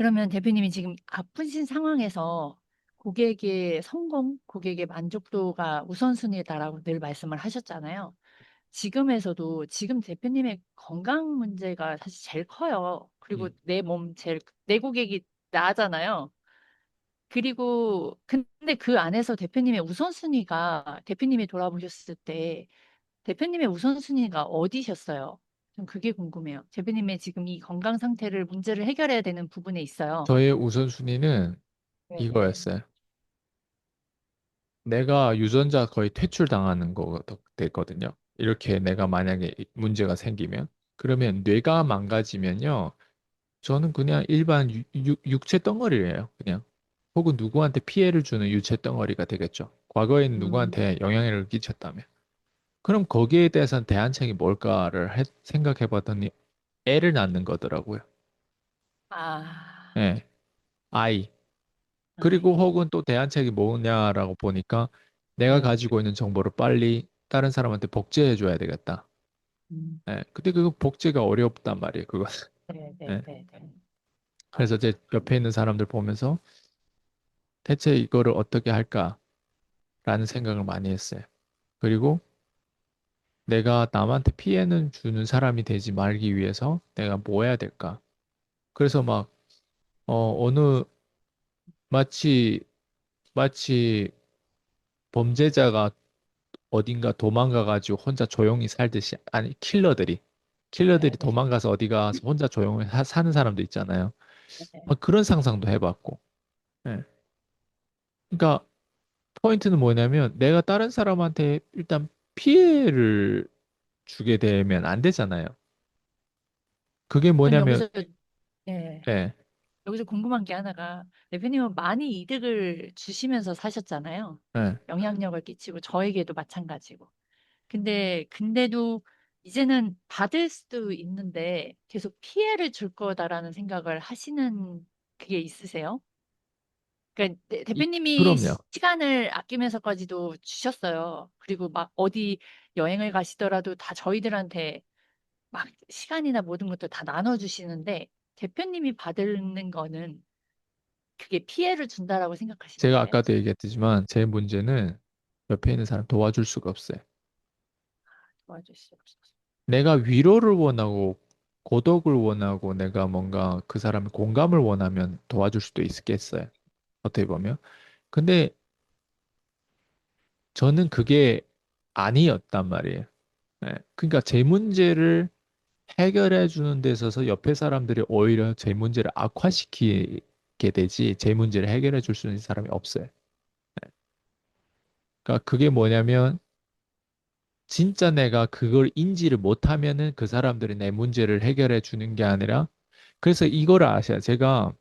그러면 대표님이 지금 아프신 상황에서 고객의 성공, 고객의 만족도가 우선순위다라고 늘 말씀을 하셨잖아요. 지금에서도 지금 대표님의 건강 문제가 사실 제일 커요. 그리고 음. 내 고객이 나잖아요. 그리고 근데 그 안에서 대표님의 우선순위가 대표님이 돌아보셨을 때 대표님의 우선순위가 어디셨어요? 좀 그게 궁금해요. 대표님의 지금 이 건강 상태를 문제를 해결해야 되는 부분에 있어요. 저의 우선순위는 네네. 이거였어요. 내가 유전자 거의 퇴출당하는 거 됐거든요. 이렇게 내가 만약에 문제가 생기면 그러면 뇌가 망가지면요. 저는 그냥 일반 육체 덩어리예요. 그냥 혹은 누구한테 피해를 주는 유체 덩어리가 되겠죠. 과거에는 음, 누구한테 영향을 끼쳤다면. 그럼 거기에 대해서는 대안책이 뭘까를 생각해 봤더니 애를 낳는 거더라고요. 아, 예, 아이. 그리고 아이, 혹은 또 대안책이 뭐냐라고 보니까 내가 네, 가지고 있는 정보를 빨리 다른 사람한테 복제해 줘야 되겠다. 음, 예, 근데 그 복제가 어렵단 말이에요, 그거. 네, 네, 예. 네, 네. 그래서 제 옆에 있는 사람들 보면서 대체 이거를 어떻게 할까라는 생각을 많이 했어요. 그리고 내가 남한테 피해는 주는 사람이 되지 말기 위해서 내가 뭐 해야 될까? 그래서 막, 어느, 마치, 마치 범죄자가 어딘가 도망가가지고 혼자 조용히 살듯이, 아니, 킬러들이 네, 네, 도망가서 어디 가서 혼자 조용히 사는 사람도 있잖아요. 네. 막 그런 상상도 해봤고. 예. 그러니까 포인트는 뭐냐면 내가 다른 사람한테 일단 피해를 주게 되면 안 되잖아요. 그게 전 뭐냐면, 여기서, 네, 예, 여기서 궁금한 게 하나가, 대표님은 많이 이득을 주시면서 사셨잖아요. 예. 영향력을 끼치고, 저에게도 마찬가지고. 근데도 이제는 받을 수도 있는데, 계속 피해를 줄 거다라는 생각을 하시는 그게 있으세요? 그러니까 대표님이 그럼요. 시간을 아끼면서까지도 주셨어요. 그리고 막 어디 여행을 가시더라도 다 저희들한테 막 시간이나 모든 것도 다 나눠주시는데 대표님이 받는 거는 그게 피해를 준다라고 생각하시는 제가 거예요? 아까도 얘기했지만 제 문제는 옆에 있는 사람 도와줄 수가 없어요. 도와주시죠. 내가 위로를 원하고 고독을 원하고 내가 뭔가 그 사람의 공감을 원하면 도와줄 수도 있겠어요. 어떻게 보면. 근데 저는 그게 아니었단 말이에요. 예. 그러니까 제 문제를 해결해 주는 데 있어서 옆에 사람들이 오히려 제 문제를 악화시키게 되지 제 문제를 해결해 줄 수 있는 사람이 없어요. 그러니까 그게 뭐냐면 진짜 내가 그걸 인지를 못하면은 그 사람들이 내 문제를 해결해 주는 게 아니라 그래서 이걸 아셔야 제가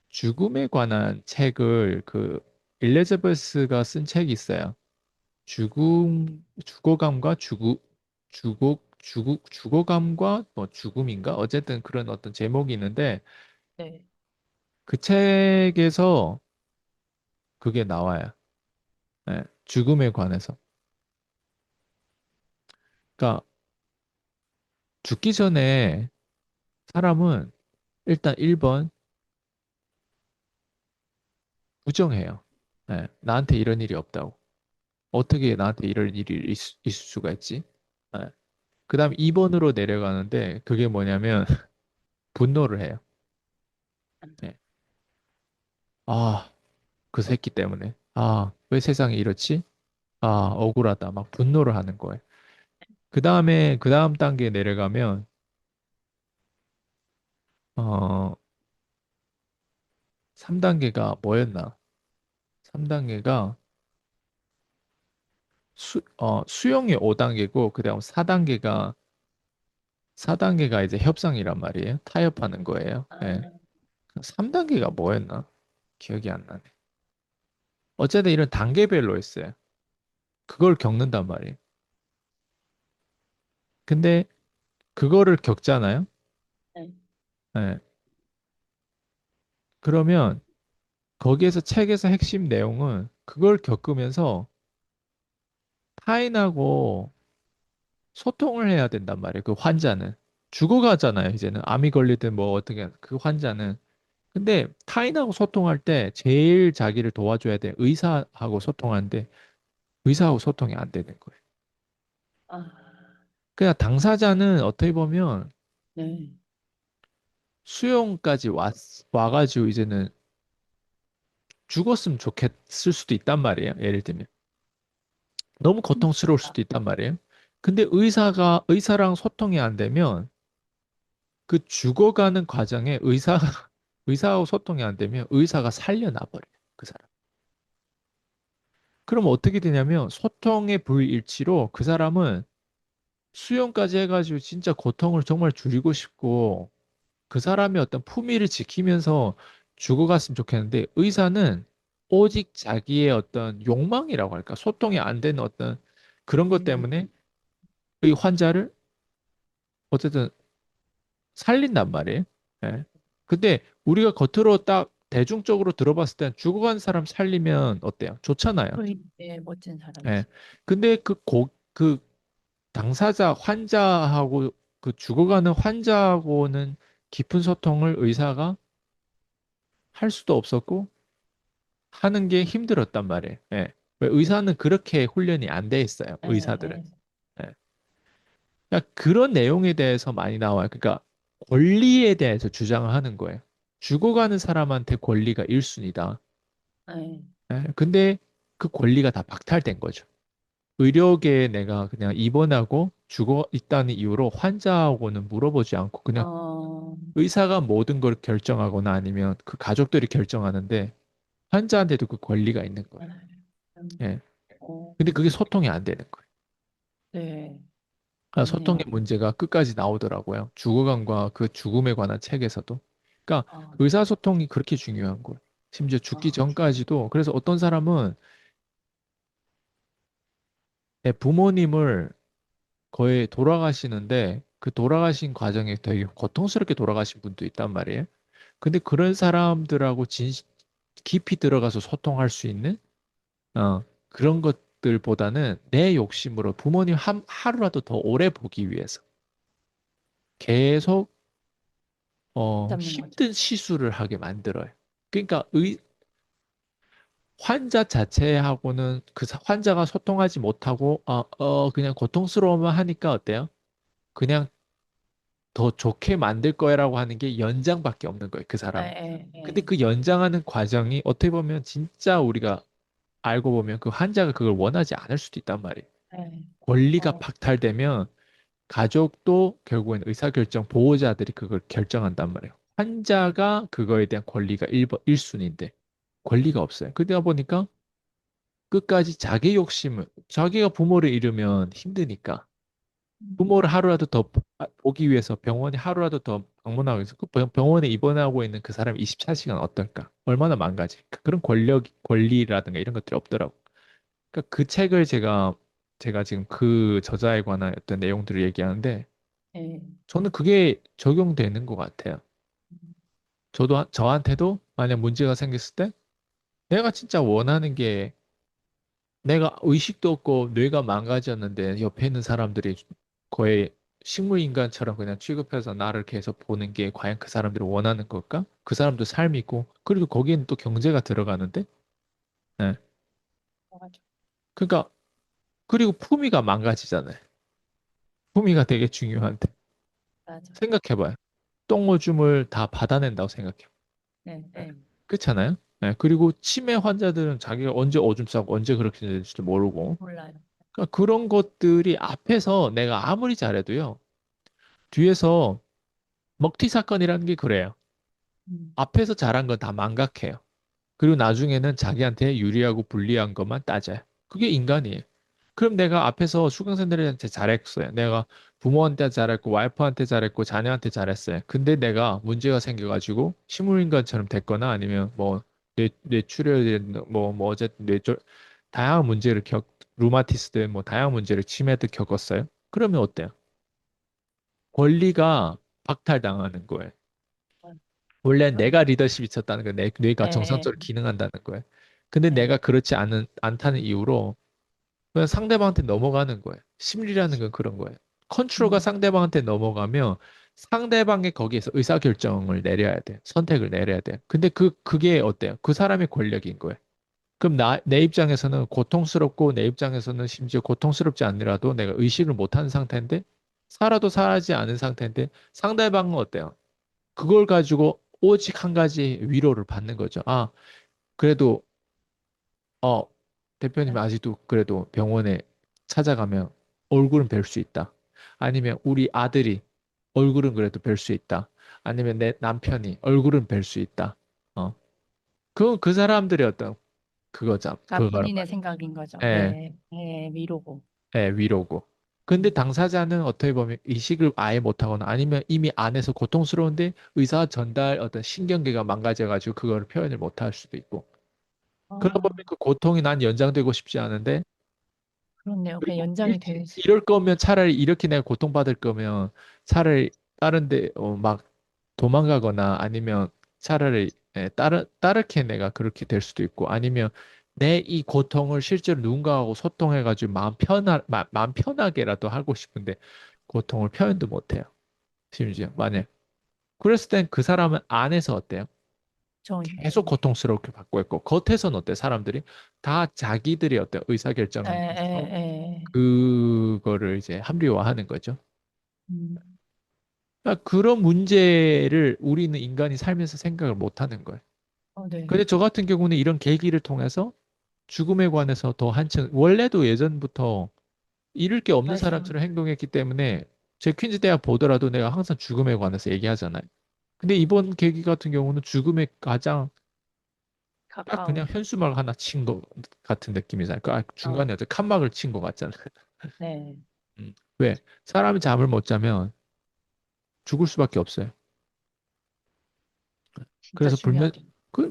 죽음에 관한 책을 그 일리자베스가 쓴 책이 있어요. 죽어감과 죽어감과 뭐 죽음인가? 어쨌든 그런 어떤 제목이 있는데 네. 그 책에서 그게 나와요. 예, 죽음에 관해서. 그러니까 죽기 전에 사람은 일단 1번 부정해요. 예, 나한테 이런 일이 없다고. 어떻게 나한테 이런 일이 있을 수가 있지? 예. 그 다음 2번으로 내려가는데 그게 뭐냐면 분노를 해요. 예. 아, 그 새끼 때문에. 아, 왜 세상이 이렇지? 아, 억울하다. 막 분노를 하는 거예요. 그 다음에 그 다음 단계에 내려가면 3단계가 뭐였나? 3단계가 수용이 5단계고 그 다음 4단계가 이제 협상이란 말이에요. 타협하는 거예요. 예. 아, 3단계가 뭐였나? 기억이 안 나네. 어쨌든 이런 단계별로 있어요. 그걸 겪는단 말이에요. 근데 그거를 겪잖아요. 네. 예. 그러면 거기에서 책에서 핵심 내용은 그걸 겪으면서 타인하고 소통을 해야 된단 말이에요. 그 환자는. 죽어가잖아요. 이제는 암이 걸리든 뭐 어떻게 그 환자는. 근데 타인하고 소통할 때 제일 자기를 도와줘야 돼. 의사하고 소통하는데 의사하고 소통이 안 되는 거예요. 아, 그냥 당사자는 어떻게 보면 네. 수용까지 와가지고 이제는 죽었으면 좋겠을 수도 있단 말이에요. 예를 들면. 너무 고통스러울 수도 있단 말이에요. 근데 의사랑 소통이 안 되면 그 죽어가는 과정에 의사하고 소통이 안 되면 의사가 살려놔 버려요. 그 사람. 그럼 어떻게 되냐면 소통의 불일치로 그 사람은 수용까지 해가지고 진짜 고통을 정말 줄이고 싶고 그 사람의 어떤 품위를 지키면서 죽어갔으면 좋겠는데 의사는 오직 자기의 어떤 욕망이라고 할까? 소통이 안 되는 어떤 그런 것 음, 때문에 이 환자를 어쨌든 살린단 말이에요. 예. 근데 우리가 겉으로 딱 대중적으로 들어봤을 땐 죽어간 사람 살리면 어때요? 좋잖아요. 네, 멋진 예. 사람이지. 근데 그 당사자, 환자하고 그 죽어가는 환자하고는 깊은 소통을 의사가 할 수도 없었고 하는 게 힘들었단 말이에요. 예. 왜 의사는 그렇게 훈련이 안 돼 있어요. 예, 의사들은. 예. 예. 그러니까 그런 내용에 대해서 많이 나와요. 그러니까 권리에 대해서 주장을 하는 거예요. 죽어가는 사람한테 권리가 1순위다. 예. 근데 그 권리가 다 박탈된 거죠. 의료계에 내가 그냥 입원하고 죽어 있다는 이유로 환자하고는 물어보지 않고 그냥 어, 의사가 모든 걸 결정하거나 아니면 그 가족들이 결정하는데 환자한테도 그 권리가 있는 거예요. 예. 예. 어, 근데 그게 소통이 안 되는 거예요. 네, 소통의 맞네요. 문제가 끝까지 나오더라고요. 죽어감과 그 죽음에 관한 책에서도. 그러니까 아, 의사소통이 그렇게 중요한 거예요. 심지어 죽기 아, 전까지도. 그래서 어떤 사람은 내 부모님을 거의 돌아가시는데 그 돌아가신 과정에 되게 고통스럽게 돌아가신 분도 있단 말이에요. 근데 그런 사람들하고 깊이 들어가서 소통할 수 있는 그런 것들보다는 내 욕심으로 부모님 하루라도 더 오래 보기 위해서 계속 잡는 거죠. 힘든 시술을 하게 만들어요. 그러니까 환자 자체하고는 환자가 소통하지 못하고 그냥 고통스러워만 하니까 어때요? 그냥 더 좋게 만들 거야라고 하는 게 연장밖에 없는 거예요, 그 예, 사람은. 예, 근데 예, 그 연장하는 과정이 어떻게 보면 진짜 우리가 알고 보면 그 환자가 그걸 원하지 않을 수도 있단 말이에요. 예. 권리가 어, 박탈되면 가족도 결국엔 의사결정 보호자들이 그걸 결정한단 말이에요. 환자가 그거에 대한 권리가 1순위인데 권리가 없어요. 그러다 보니까 끝까지 자기 욕심을 자기가 부모를 잃으면 힘드니까 부모를 하루라도 더 보기 위해서 병원에 하루라도 더 방문하고 해서 그 병원에 입원하고 있는 그 사람 24시간 어떨까? 얼마나 망가질까? 그런 권리라든가 이런 것들이 없더라고. 그러니까 그 책을 제가 지금 그 저자에 관한 어떤 내용들을 얘기하는데 예. 저는 그게 적용되는 것 같아요. 저한테도 만약 문제가 생겼을 때 내가 진짜 원하는 게 내가 의식도 없고 뇌가 망가졌는데 옆에 있는 사람들이 거의 식물인간처럼 그냥 취급해서 나를 계속 보는 게 과연 그 사람들이 원하는 걸까? 그 사람도 삶이 있고 그리고 거기에는 또 경제가 들어가는데 네. 맞아, 그러니까 그리고 품위가 망가지잖아요. 품위가 되게 중요한데 맞아. 생각해봐요. 똥오줌을 다 받아낸다고 생각해요. 예, 네. 예. 그렇잖아요. 네. 그리고 치매 환자들은 자기가 언제 오줌 싸고 언제 그렇게 될지도 모르고 몰라요. 그러니까 그런 것들이 앞에서 내가 아무리 잘해도요. 뒤에서 먹튀 사건이라는 게 그래요. 음, 앞에서 잘한 건 다 망각해요. 그리고 나중에는 자기한테 유리하고 불리한 것만 따져요. 그게 인간이에요. 그럼 내가 앞에서 수강생들한테 잘했어요. 내가 부모한테 잘했고, 와이프한테 잘했고, 자녀한테 잘했어요. 근데 내가 문제가 생겨가지고 식물인간처럼 됐거나 아니면 뭐 뇌출혈, 어쨌든 다양한 문제를 루마티스드, 뭐 다양한 문제를 치매도 겪었어요. 그러면 어때요? 권리가 박탈당하는 거예요. 원래 그럼요. 내가 리더십이 있었다는 거, 뇌가 예, 예. 정상적으로 기능한다는 거예요. 근데 예. 내가 그렇지 않다는 이유로 그냥 상대방한테 넘어가는 거예요. 심리라는 건 그런 거예요. 컨트롤가 음, 상대방한테 넘어가면 상대방의 거기에서 의사결정을 내려야 돼. 선택을 내려야 돼. 근데 그게 어때요? 그 사람의 권력인 거예요. 그럼 내 입장에서는 고통스럽고 내 입장에서는 심지어 고통스럽지 않더라도 내가 의식을 못하는 상태인데 살아도 살아지 않은 상태인데 상대방은 어때요? 그걸 가지고 오직 한 가지 위로를 받는 거죠. 아, 그래도 어, 대표님 네. 아직도 그래도 병원에 찾아가면 얼굴은 뵐 수 있다. 아니면 우리 아들이 얼굴은 그래도 뵐 수 있다. 아니면 내 남편이 얼굴은 뵐 수 있다. 어, 그건 그 사람들의 어떤 그거죠. 그러니까 그거란 본인의 말이에요. 생각인 거죠. 예, 네, 네, 위로고. 예, 위로고. 근데 음. 당사자는 어떻게 보면 의식을 아예 못하거나 아니면 이미 안에서 고통스러운데 의사 전달 어떤 신경계가 망가져가지고 그걸 표현을 못할 수도 있고. 그러다 보면 아, 그 고통이 난 연장되고 싶지 않은데 그렇네요. 그냥 그리고 연장이 될 수. 이럴 거면 차라리 이렇게 내가 고통받을 거면 차라리 다른 데 막 도망가거나 아니면 차라리 다르게 내가 그렇게 될 수도 있고 아니면 내 이 고통을 실제로 누군가하고 소통해가지고 마음 편하게라도 하고 싶은데 고통을 표현도 못해요. 심지어 만약 그랬을 땐 그 사람은 안에서 어때요? 저, 계속 고통스럽게 받고 있고 겉에서는 어때? 사람들이 다 자기들이 어때? 에, 의사결정에서 에, 에. 그거를 이제 합리화하는 거죠. 음, 그러니까 그런 문제를 우리는 인간이 살면서 생각을 못 하는 거예요. 네. 근데 저 같은 경우는 이런 계기를 통해서 죽음에 관해서 더 한층, 원래도 예전부터 잃을 게 없는 맞아요. 사람처럼 행동했기 때문에 제 퀸즈 대학 보더라도 내가 항상 죽음에 관해서 얘기하잖아요. 근데 이번 계기 같은 경우는 죽음에 가장 딱 그냥 가까운. 현수막 하나 친 거 같은 느낌이잖아요. 어, 중간에 어떤 칸막을 친 거 같잖아요. 네. 왜? 사람이 잠을 못 자면 죽을 수밖에 없어요. 진짜 그래서 중요하죠.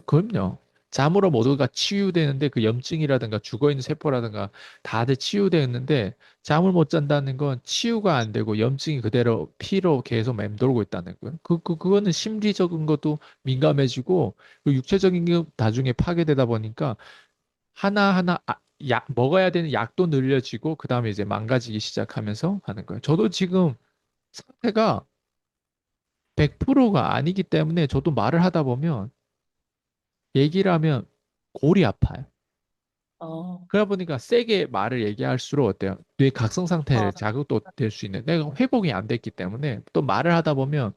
그럼요. 잠으로 모두가 치유되는데 그 염증이라든가 죽어있는 세포라든가 다들 치유되는데 잠을 못 잔다는 건 치유가 안 되고 염증이 그대로 피로 계속 맴돌고 있다는 거예요. 그거는 심리적인 것도 민감해지고 그 육체적인 게 나중에 파괴되다 보니까 하나하나 먹어야 되는 약도 늘려지고 그 다음에 이제 망가지기 시작하면서 하는 거예요. 저도 지금 상태가 100%가 아니기 때문에 저도 말을 하다 보면 얘기를 하면 골이 아파요. 어, 그러다 보니까 세게 말을 얘기할수록 어때요? 뇌 각성 상태를 어, 자극도 될 수 있는 내가 회복이 안 됐기 때문에 또 말을 하다 보면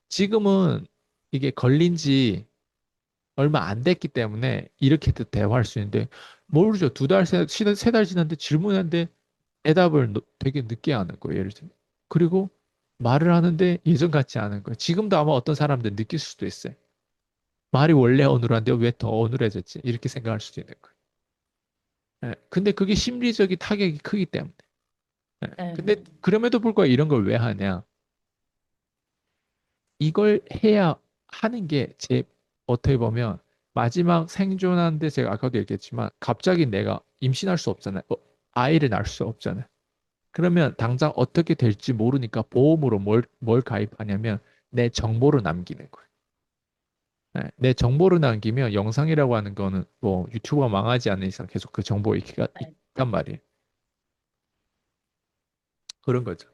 지금은 이게 걸린 지 얼마 안 됐기 때문에 이렇게도 대화할 수 있는데 모르죠. 두 달, 세 달 지났는데 질문하는데 대답을 되게 늦게 하는 거예요. 예를 들면. 그리고 말을 하는데 예전 같지 않은 거예요. 지금도 아마 어떤 사람들 느낄 수도 있어요. 말이 원래 어눌한데 왜 더 어눌해졌지? 이렇게 생각할 수도 있는 거예요. 예, 근데 그게 심리적인 타격이 크기 때문에. 예, 근데 네. 그럼에도 불구하고 이런 걸 왜 하냐? 이걸 해야 하는 게 제 어떻게 보면 마지막 생존하는데 제가 아까도 얘기했지만 갑자기 내가 임신할 수 없잖아요. 아이를 낳을 수 없잖아요. 그러면 당장 어떻게 될지 모르니까 보험으로 뭘 가입하냐면 내 정보를 남기는 거예요. 네, 내 정보를 남기면 영상이라고 하는 거는 뭐 유튜브가 망하지 않는 이상 계속 그 정보가 네. 있단 말이에요. 그런 거죠.